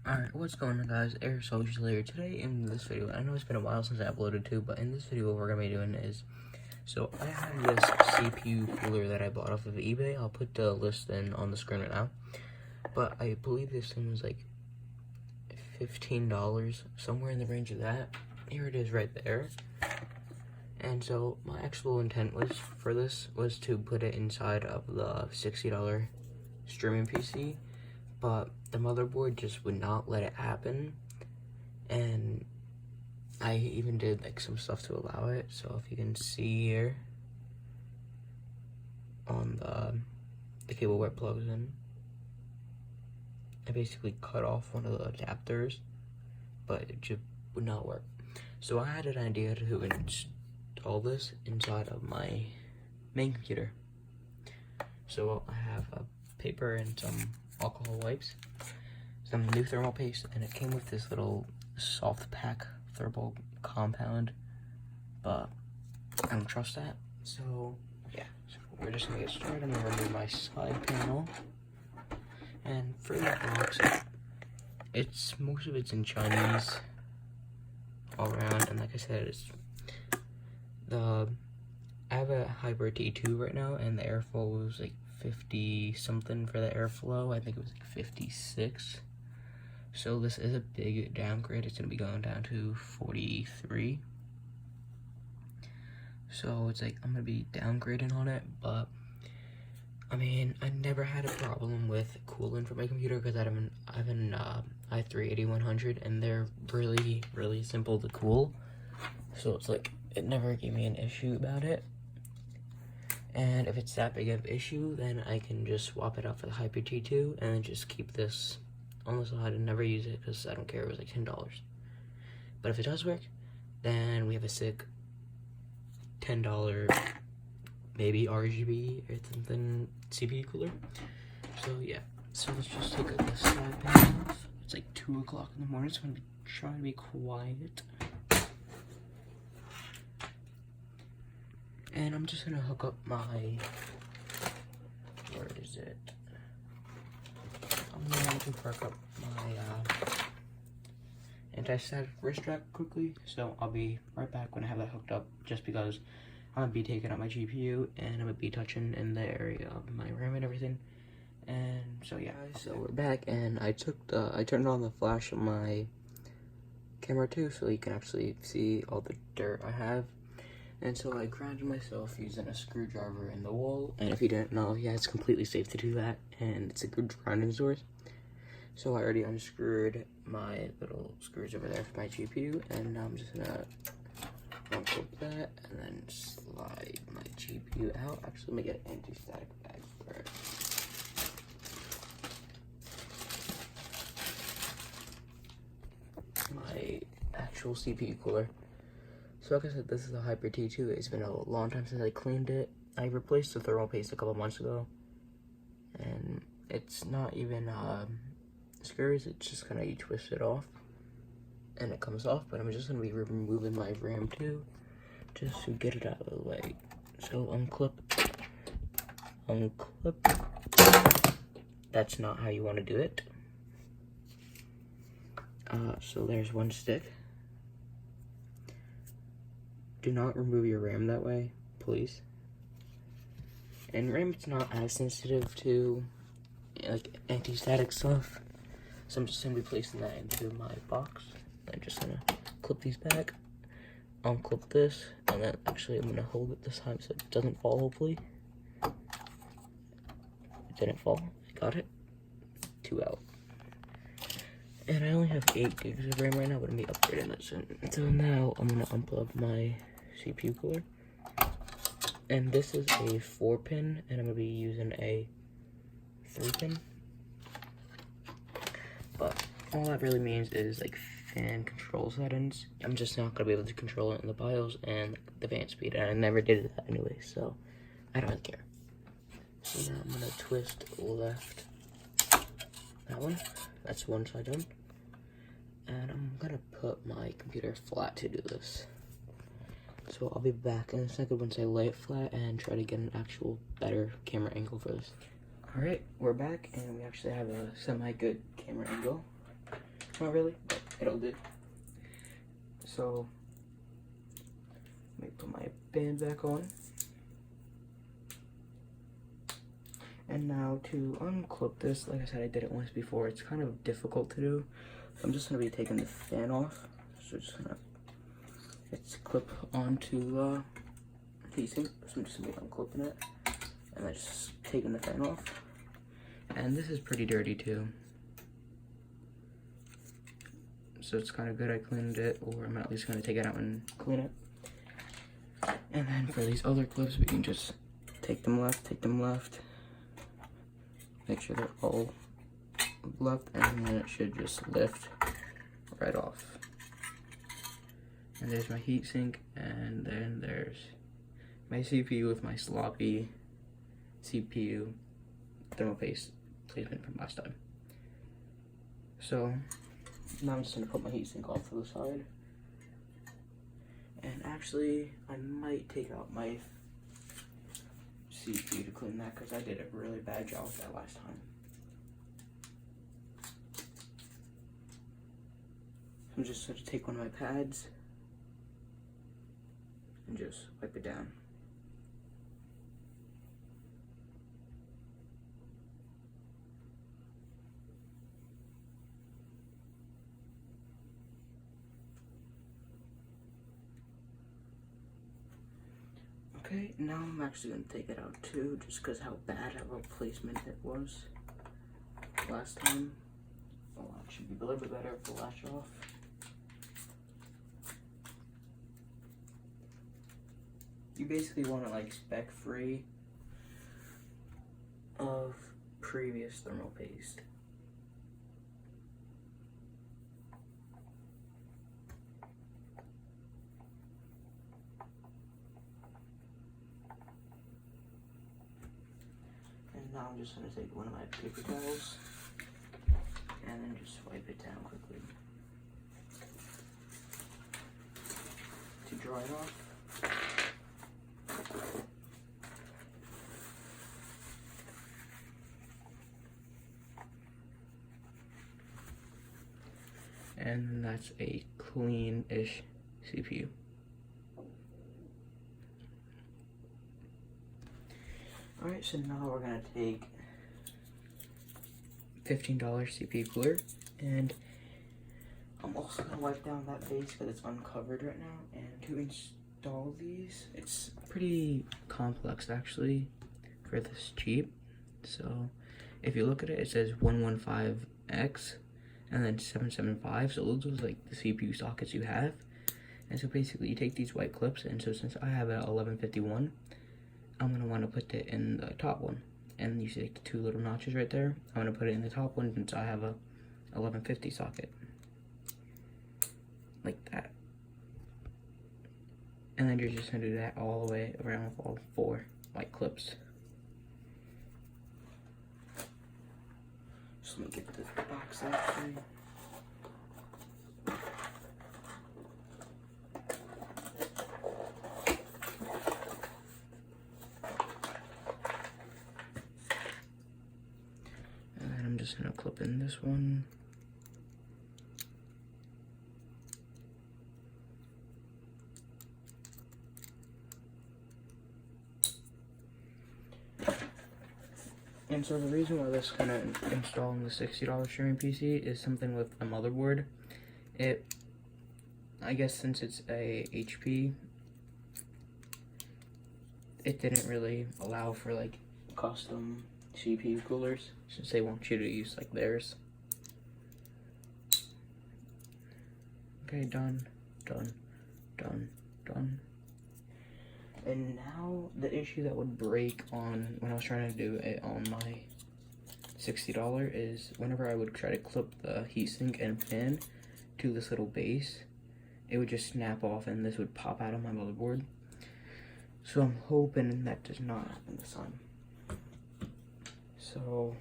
Alright, what's going on, guys? Eric Social here. Today in this video, I know it's been a while since I uploaded two, but in this video what we're going to be doing is, so I have this CPU cooler that I bought off of eBay. I'll put the list in on the screen right now, but I believe this thing was like $15, somewhere in the range of that. Here it is right there. And so my actual intent was for this was to put it inside of the $60 streaming PC, but the motherboard just would not let it happen, and I even did like some stuff to allow it. So if you can see here on the cable where it plugs in, I basically cut off one of the adapters, but it just would not work. So I had an idea to install this inside of my main computer. So I have a paper and some alcohol wipes, some new thermal paste, and it came with this little soft pack thermal compound, but I don't trust that. So yeah, so we're just gonna get started. I'm gonna remove my side panel, and for the box, most of it's in Chinese all around, and like I said, I have a Hybrid T2 right now, and the airflow was like 50 something for the airflow. I think it was like 56. So this is a big downgrade. It's gonna be going down to 43. So it's like I'm gonna be downgrading on it, but I mean, I never had a problem with cooling for my computer because I have an i3-8100, and they're really simple to cool. So it's like it never gave me an issue about it. And if it's that big of an issue, then I can just swap it out for the Hybrid T2 and just keep this on the side and never use it because I don't care. It was like $10. But if it does work, then we have a sick $10 maybe RGB or something CPU cooler. So yeah, so let's just take the side panel off. It's like 2 o'clock in the morning, so I'm gonna try to be quiet. And I'm just gonna hook up my, where is it? I'm gonna hook up my anti-static wrist strap quickly. So I'll be right back when I have that hooked up, just because I'm gonna be taking out my GPU and I'm gonna be touching in the area of my RAM and everything. And so yeah, so we're back, and I turned on the flash on my camera too, so you can actually see all the dirt I have. And so I grounded myself using a screwdriver in the wall. And if you didn't know, yeah, it's completely safe to do that. And it's a good grounding source. So I already unscrewed my little screws over there for my GPU. And now I'm just gonna unclip that and then slide my GPU out. Actually, let me get an anti-static bag for it. My actual CPU cooler. So like I said, this is a Hybrid T2. It's been a long time since I cleaned it. I replaced the thermal paste a couple months ago, and it's not even screws. It's just kind of you twist it off, and it comes off. But I'm just gonna be removing my RAM too, just to get it out of the way. So unclip. That's not how you want to do it. So there's one stick. Do not remove your RAM that way, please. And RAM is not as sensitive to like anti-static stuff, so I'm just gonna be placing that into my box. I'm just gonna clip these back, unclip this, and then actually I'm gonna hold it this time so it doesn't fall. Hopefully, it didn't fall. I got it. 2 out. And I only have 8 gigs of RAM right now, but I'm gonna be upgrading that soon. So now I'm gonna unplug my CPU cooler, and this is a 4-pin, and I'm gonna be using a 3-pin. But all that really means is like fan control settings. I'm just not gonna be able to control it in the BIOS and the fan speed, and I never did that anyway, so I don't really care. So now I'm gonna twist left. That one. That's one side done. And I'm gonna put my computer flat to do this. So I'll be back in a second once I lay it flat and try to get an actual better camera angle for this. Alright, we're back, and we actually have a semi-good camera angle. Not really, but it'll do. So, let me put my band back on. And now to unclip this, like I said, I did it once before. It's kind of difficult to do. So I'm just gonna be taking the fan off. So just gonna, it's clip onto heatsink. So I'm just gonna be unclipping it. And then just taking the fan off. And this is pretty dirty too. So it's kind of good I cleaned it, or I'm at least gonna take it out and clean it. And then for these other clips, we can just take them left. Make sure they're all left, and then it should just lift right off. And there's my heatsink, and then there's my CPU with my sloppy CPU thermal paste placement from last time. So now I'm just gonna put my heatsink off to the side. And actually, I might take out my CPU to clean that, because I did a really bad job with that last time. I'm just going to take one of my pads and just wipe it down. Okay, now I'm actually going to take it out too, just because how bad of a placement it was last time. Oh, it should be a little bit better if the latch off. You basically want it like speck free of previous thermal paste. Now I'm just going to take one of my paper towels and then just wipe it down quickly to dry it off. And that's a clean-ish CPU. Alright, so now we're gonna take $15 CPU cooler, and I'm also gonna wipe down that base because it's uncovered right now. And to install these, it's pretty complex actually for this cheap. So if you look at it, it says 115X and then 775. So those are like the CPU sockets you have. And so basically you take these white clips, and so since I have a 1151, I'm going to want to put it in the top one. And you see like the two little notches right there. I'm going to put it in the top one since I have a 1150 socket. Like that. And then you're just going to do that all the way around with all 4 white clips. So let me get the box actually. I'm just gonna clip in this one. And so the reason why this kind of installing the $60 streaming PC is something with a motherboard. I guess since it's a HP, it didn't really allow for like custom CPU coolers, since they want you to use like theirs. Okay, done. And now the issue that would break on when I was trying to do it on my $60 is whenever I would try to clip the heatsink and fan to this little base, it would just snap off and this would pop out of my motherboard. So I'm hoping that does not happen this time. So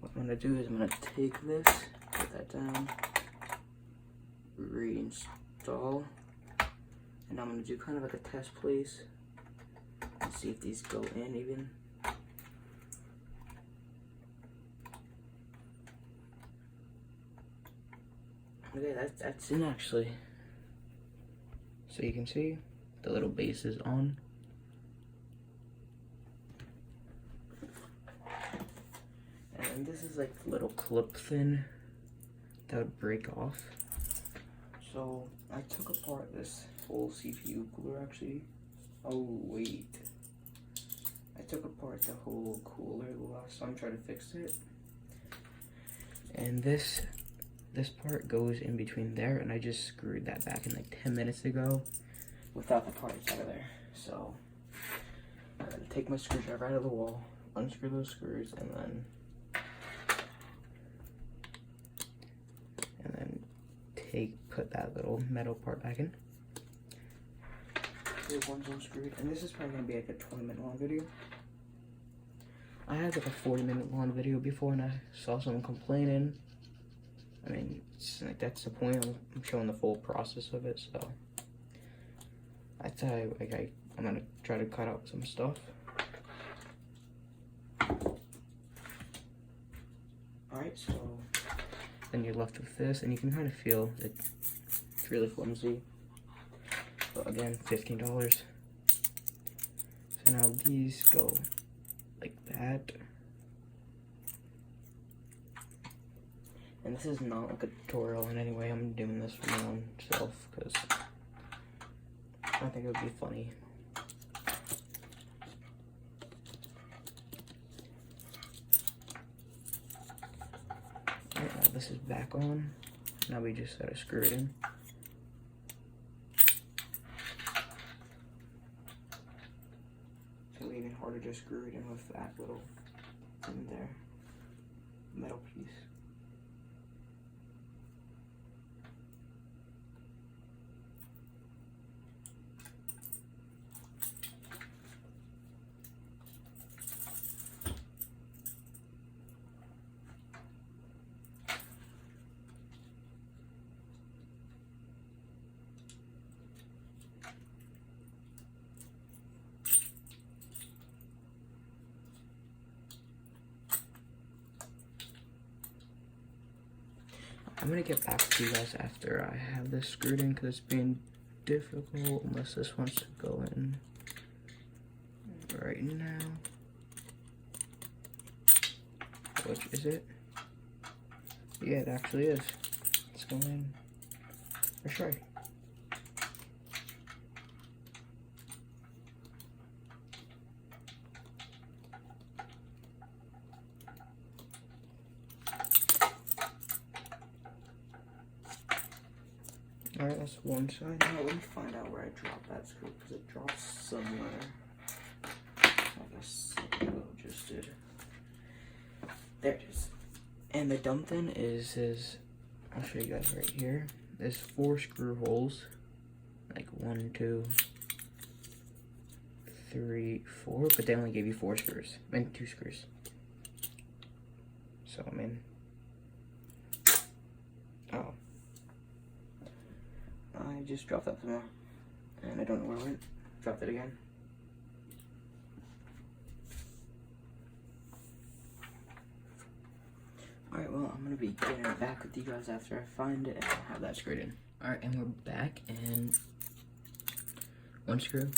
what I'm gonna do is I'm gonna take this, put that down, reinstall, and I'm gonna do kind of like a test place and see if these go in even. Okay, that's in actually. So you can see the little base is on. And this is like the little clip thing that would break off. So I took apart this whole CPU cooler actually. Oh wait. I took apart the whole cooler the last time I tried to fix it. And this part goes in between there, and I just screwed that back in like 10 minutes ago without the parts out of there. So I'm gonna take my screwdriver out of the wall, unscrew those screws, and then put that little metal part back in. The one's unscrewed, and this is probably gonna be like a 20-minute long video. I had like a 40-minute long video before, and I saw someone complaining. I mean, it's like that's the point. I'm showing the full process of it, so I thought I'm gonna try to cut out some stuff. Alright, so then you're left with this, and you can kind of feel that it's really flimsy. But again, $15. So now these go like that. And this is not like a tutorial in any way. I'm doing this for my own self because I think it would be funny. Alright, now this is back on. Now we just gotta screw it in. It's even harder to screw it in with that little thing there. Metal piece. I'm gonna get back to you guys after I have this screwed in because it's being difficult unless this wants to go in right now. Which is it? Yeah, it actually is. It's going in. Let's try. Alright, that's one side. Now let me find out where I dropped that screw because it dropped somewhere. Like a second ago just did. There it is. And the dumb thing is I'll show you guys right here. There's 4 screw holes. Like 1, 2, 3, 4, but they only gave you 4 screws. And 2 screws. So I mean, oh. I just dropped that somewhere, and I don't know where it went. Dropped it again. Alright, well, I'm gonna be getting back with you guys after I find it and have that screwed in. Alright, and we're back, and 1 screw,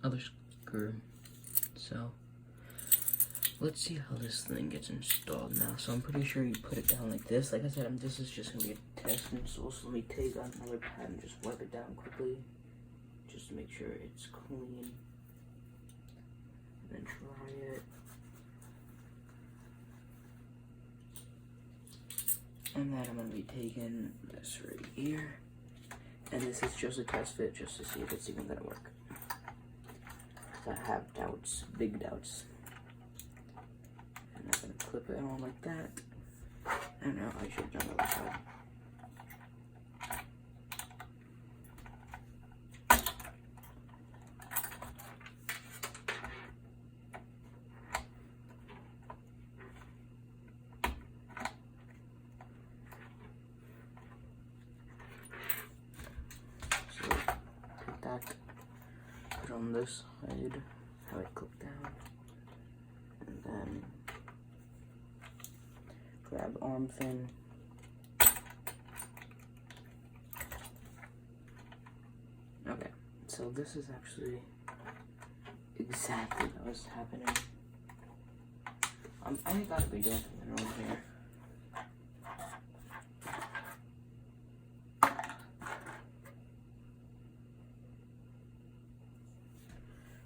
other screw. So, let's see how this thing gets installed now. So I'm pretty sure you put it down like this. Like I said, this is just gonna be a test install. So let me take out another pad and just wipe it down quickly, just to make sure it's clean. And then try it. And then I'm gonna be taking this right here. And this is just a test fit, just to see if it's even gonna work. I have doubts, big doubts. And I'm gonna clip it on like that. And now I should jump on the other side. So take that, put it on this side, have it clip down, and then grab arm fin, Okay, so this is actually exactly what was happening. I gotta be doing something wrong here.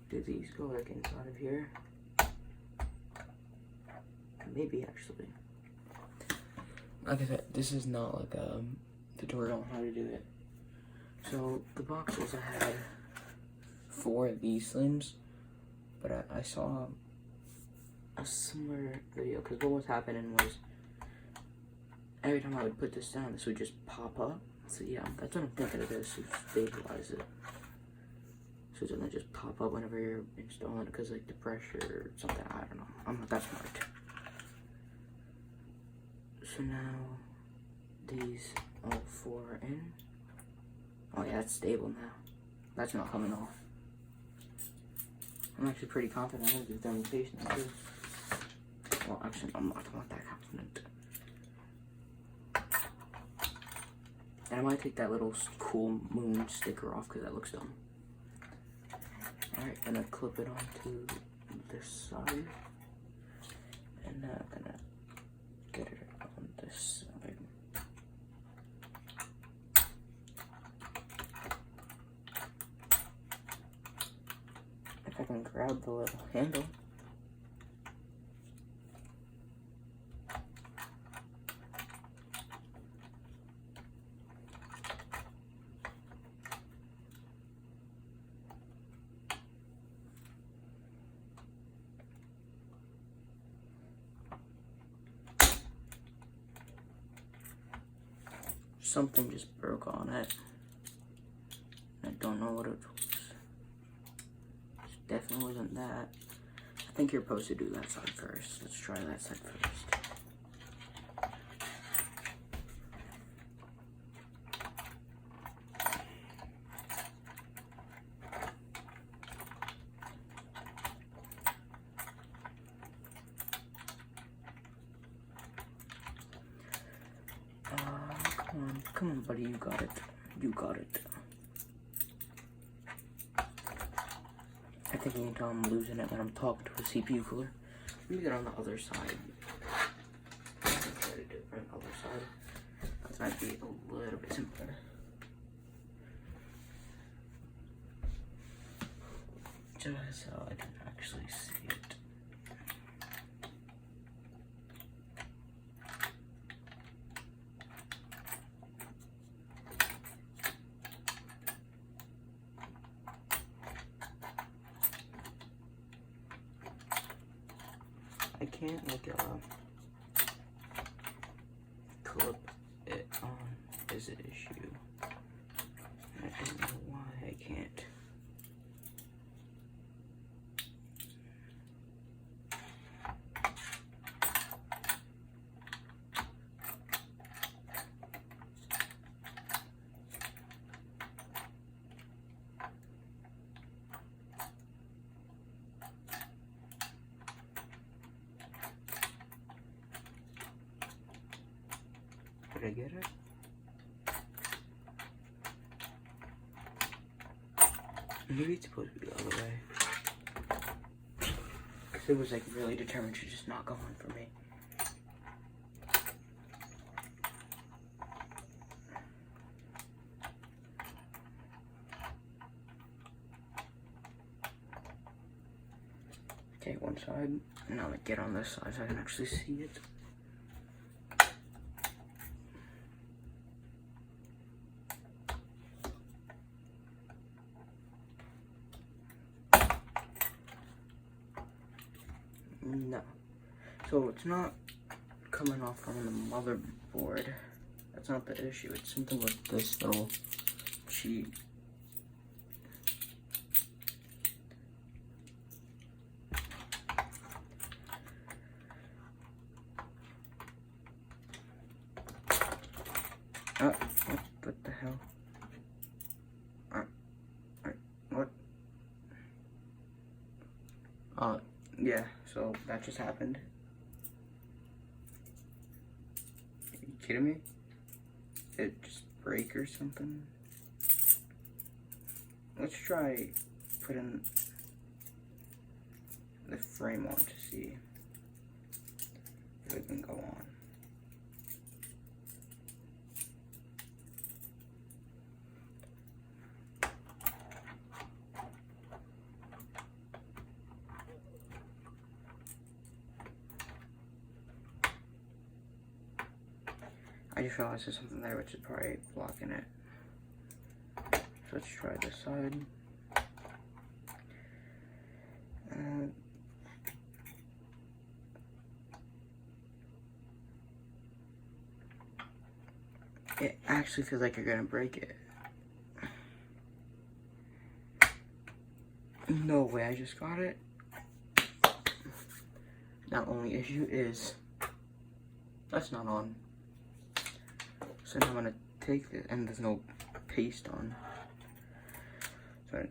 Do these go like inside of here? Maybe actually. Like I said, this is not like a tutorial on how to do it. So the boxes, I had 4 of these slims, but I saw a similar video, because what was happening was every time I would put this down, this would just pop up. So yeah, that's what I'm thinking of this, to stabilize it. So it doesn't just pop up whenever you're installing it, because like the pressure or something, I don't know. I'm not that smart. So now these all 4 are in. Oh yeah, it's stable now. That's not coming off. I'm actually pretty confident I'm gonna do thermal now too. Well, actually, I'm not that confident. And I might take that little cool moon sticker off because that looks dumb. Alright, gonna clip it onto this side. And now I'm gonna get it on this side. If I can grab the little handle. Something just broke on it. I don't know what it was. It definitely wasn't that. I think you're supposed to do that side first. Let's try that side first. Come on, buddy, you got it. You got it. I think you can tell I'm losing it when I'm talking to a CPU cooler. Let me get on the other side. Try to do it on the other side. That might be a little bit simpler. Just so I can actually see it. I can't like clip it on is an issue. I don't know why I can't. Did I get it? Maybe it's supposed to be the other way. Because it was like really determined to just not go on for me. Okay, one side. Now I'm gonna get on this side so I can actually see it. No. So it's not coming off from the motherboard. That's not the issue. It's something with this little sheet. What the hell? What? Yeah, so that just happened. Are you kidding me? Did it just break or something? let's try putting the frame on to see if it can go on. I just realized there's something there which is probably blocking it. So let's try this side. It actually feels like you're gonna break it. No way, I just got it. Now, only issue is that's not on. So now I'm gonna take this, and there's no paste on. So,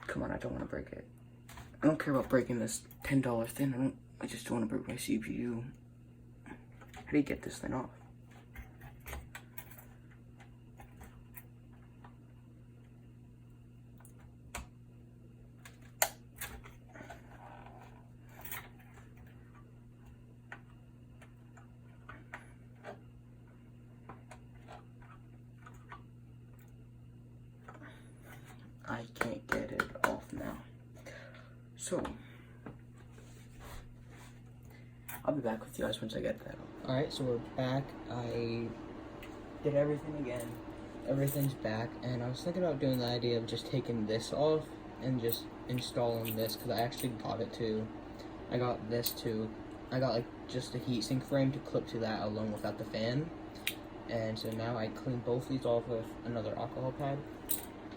come on, I don't wanna break it. I don't care about breaking this $10 thing. I just don't wanna break my CPU. How do you get this thing off? I can't get it off now. So, I'll be back with you guys once I get that off. Alright, so we're back. I did everything again. Everything's back, and I was thinking about doing the idea of just taking this off and just installing this, because I actually got it too. I got this too. I got like just a heatsink frame to clip to that alone without the fan. And so now I clean both these off with another alcohol pad.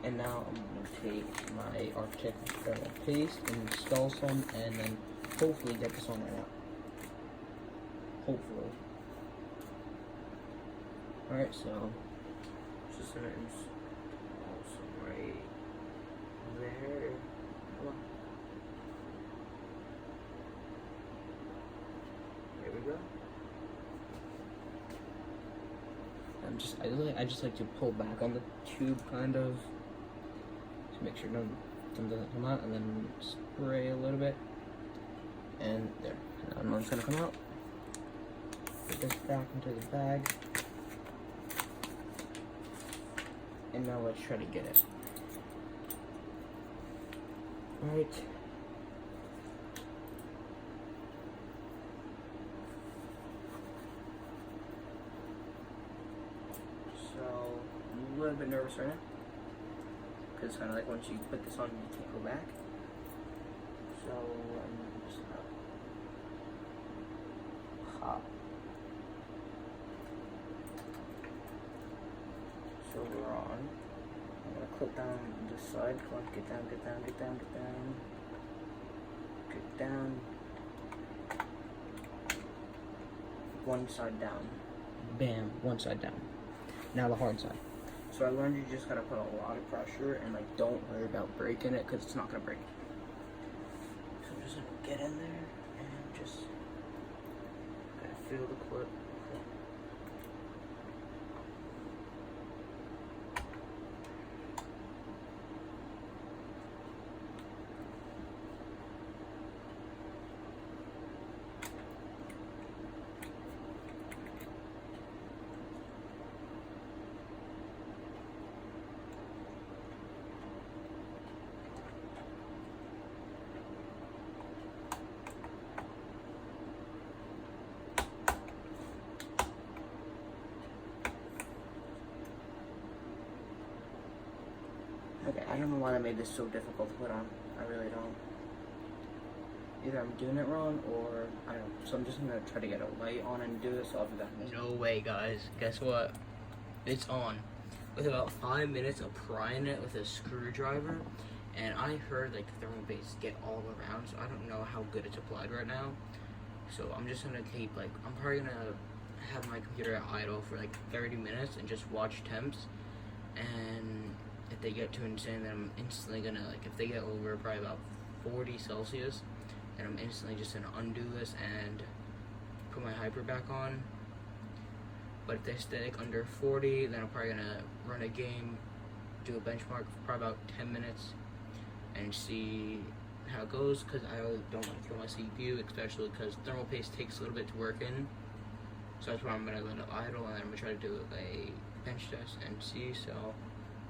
And now I'm going to take my architectural paste and install some, and then hopefully get this on right now. Hopefully. Alright, so just going to install some right there. Come on. There we go. I just like to pull back on the tube kind of to make sure some doesn't come out, and then spray a little bit, and there. Now one's gonna come out. Put this back into the bag, and now let's try to get it. All right. So, I'm a little bit nervous right now, because it's kind of like once you put this on, you can't go back. So, I'm just gonna pop. So we're on. I'm gonna clip down this side. Come on, get down, get down, get down, get down. Get down. One side down. Bam, one side down. Now the hard side. So I learned you just gotta put a lot of pressure and like don't worry about breaking it, because it's not gonna break. So I'm just gonna get in there and just gotta feel the clip. Okay, I don't know why they made this so difficult to put on. I really don't. Either I'm doing it wrong, or I don't know. So I'm just gonna try to get a light on and do this. So I'll be back. No way, guys. Guess what? It's on. With about 5 minutes of prying it with a screwdriver, and I heard like the thermal paste get all around, so I don't know how good it's applied right now. So I'm just gonna tape, like, I'm probably gonna have my computer at idle for like 30 minutes and just watch temps, and if they get too insane, then I'm instantly gonna, like, if they get over probably about 40 Celsius, then I'm instantly just gonna undo this and put my hyper back on. But if they stay like under 40, then I'm probably gonna run a game do a benchmark for probably about 10 minutes and see how it goes, because I really don't want to kill my CPU, especially because thermal paste takes a little bit to work in. So that's why I'm going to let it idle, and then I'm going to try to do a bench test and see. So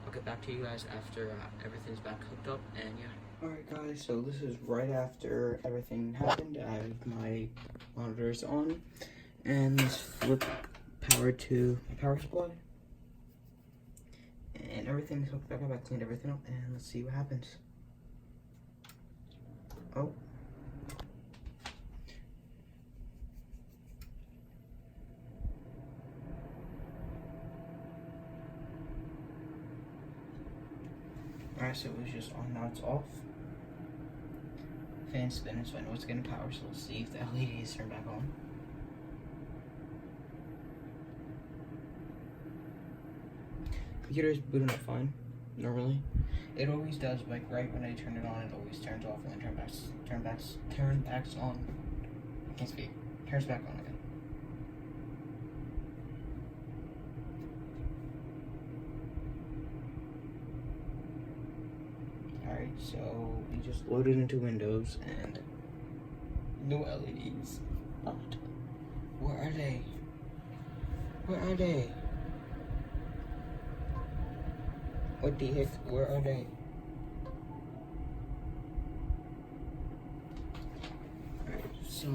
I'll get back to you guys after everything's back hooked up, and yeah. Alright guys, so this is right after everything happened. I have my monitors on, and let's flip power to my power supply. And everything's hooked back up. I cleaned everything up, and let's see what happens. Oh. Alright, so it was just on, now it's off. Fan spinning, so I know it's getting power, so let's see if the LEDs turn back on. Computer is booting up fine, normally. It always does, like right when I turn it on, it always turns off and then turn back on. I can't speak. Turns back on again. Alright, so we just loaded into Windows and no LEDs. But where are they? Where are they? What the heck? Where are they? Alright, so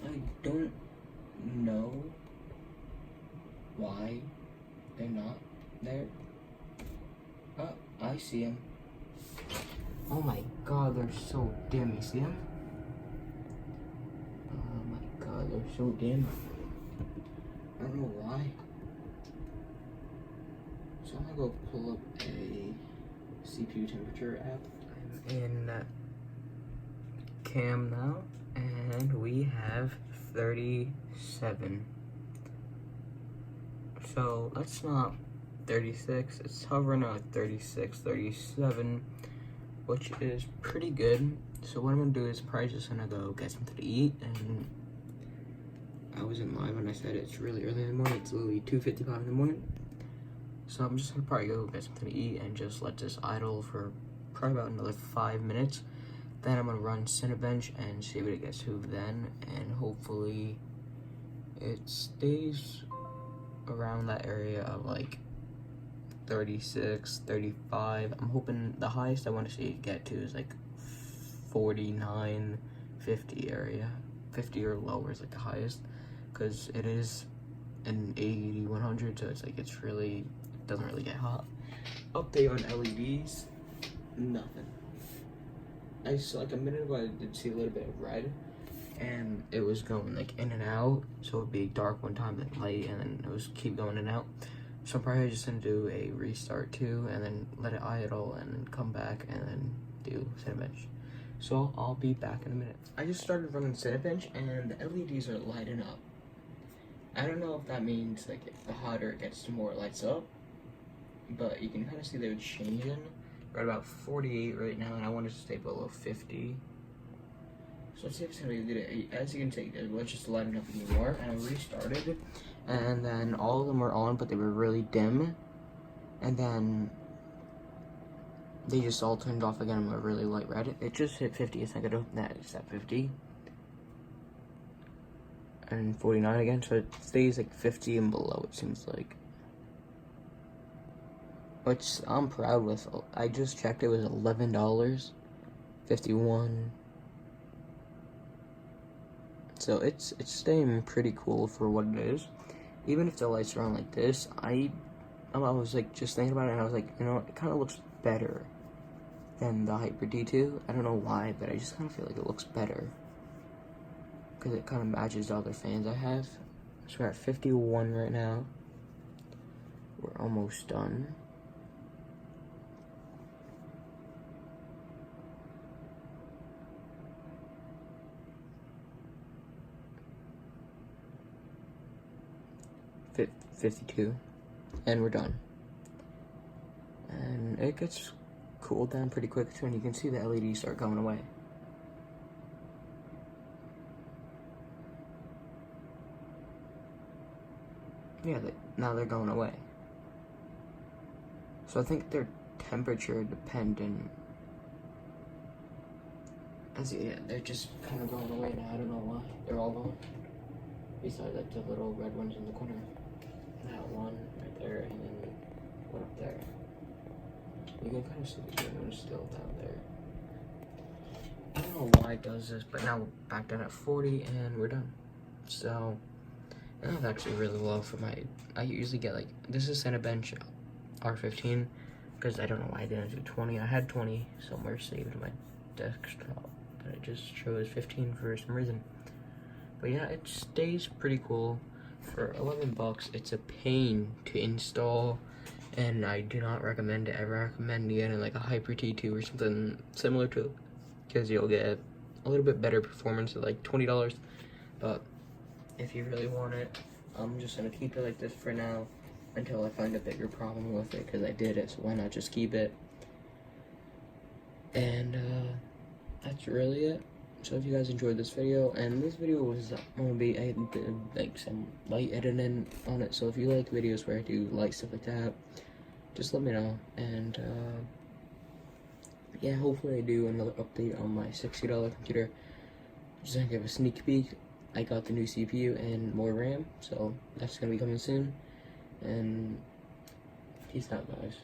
I don't know why they're not there. Oh, I see them. Oh my god, they're so dim. You see them? Oh my god, they're so dim. I don't know why. So I'm gonna go pull up a CPU temperature app. I'm in cam now, and we have 37. So that's not 36, it's hovering at 36, 37, which is pretty good. So what I'm gonna do is probably just gonna go get something to eat, and I wasn't live when I said it's really early in the morning. It's literally 2:55 in the morning. So I'm just gonna probably go get something to eat and just let this idle for probably about another 5 minutes. Then I'm gonna run Cinebench and see what it gets to then, and hopefully it stays around that area of like 36, 35. I'm hoping the highest I want to see it get to is like 49, 50 area. 50 or lower is like the highest, because it is an 80, 100, so it's like it's really, it doesn't really get hot. Update on LEDs, nothing. I saw like a minute ago I did see a little bit of red, and it was going like in and out, so it would be dark one time then light, and then it was keep going in and out. So I'm probably just gonna do a restart too, and then let it idle, and then come back, and then do Cinebench. So I'll be back in a minute. I just started running Cinebench, and the LEDs are lighting up. I don't know if that means like the hotter it gets, the more it lights up, but you can kind of see they're changing. We're at about 48 right now, and I want it to stay below 50. So let's see if it's gonna be good. As you can see, let's just lighten up even more, and I restarted, and then all of them were on, but they were really dim, and then they just all turned off again and were really light red. It just hit 50 a second ago. That is at 50. And 49 again, so it stays like 50 and below, it seems like. Which I'm proud with. I just checked, it was $11. 51. So it's staying pretty cool for what it is. Even if the lights are on like this, I was like just thinking about it, and I was like, you know, it kind of looks better than the Hyper D2. I don't know why, but I just kind of feel like it looks better, because it kind of matches the other fans I have. So we're at 51 right now. We're almost done. Fit 52, and we're done. And it gets cooled down pretty quick too, and you can see the LEDs start going away. Yeah, now they're going away. So I think they're temperature dependent. As yeah, they're just kind of going away now. I don't know why. They're all gone. Besides like the little red ones in the corner. That one right there, and then one up there. You can kind of see the green one still down there. I don't know why it does this, but now we're back down at 40 and we're done. So, and that's actually really low for my, I usually get like, this is Cinebench R15, because I don't know why I didn't do 20. I had 20 somewhere saved in my desktop, but I just chose 15 for some reason. But yeah, it stays pretty cool. For 11 bucks, it's a pain to install, and I do not recommend it. I recommend getting like a Hyper T2 or something similar to it, because you'll get a little bit better performance at like $20. But if you really want it, I'm just gonna keep it like this for now until I find a bigger problem with it, because I did it, so why not just keep it? And that's really it. So if you guys enjoyed this video, and this video was gonna be like some light editing on it, so if you like videos where I do light stuff like that, just let me know. And yeah, hopefully I do another update on my $60 computer. Just gonna give a sneak peek. I got the new CPU and more RAM, so that's gonna be coming soon. And peace out, guys.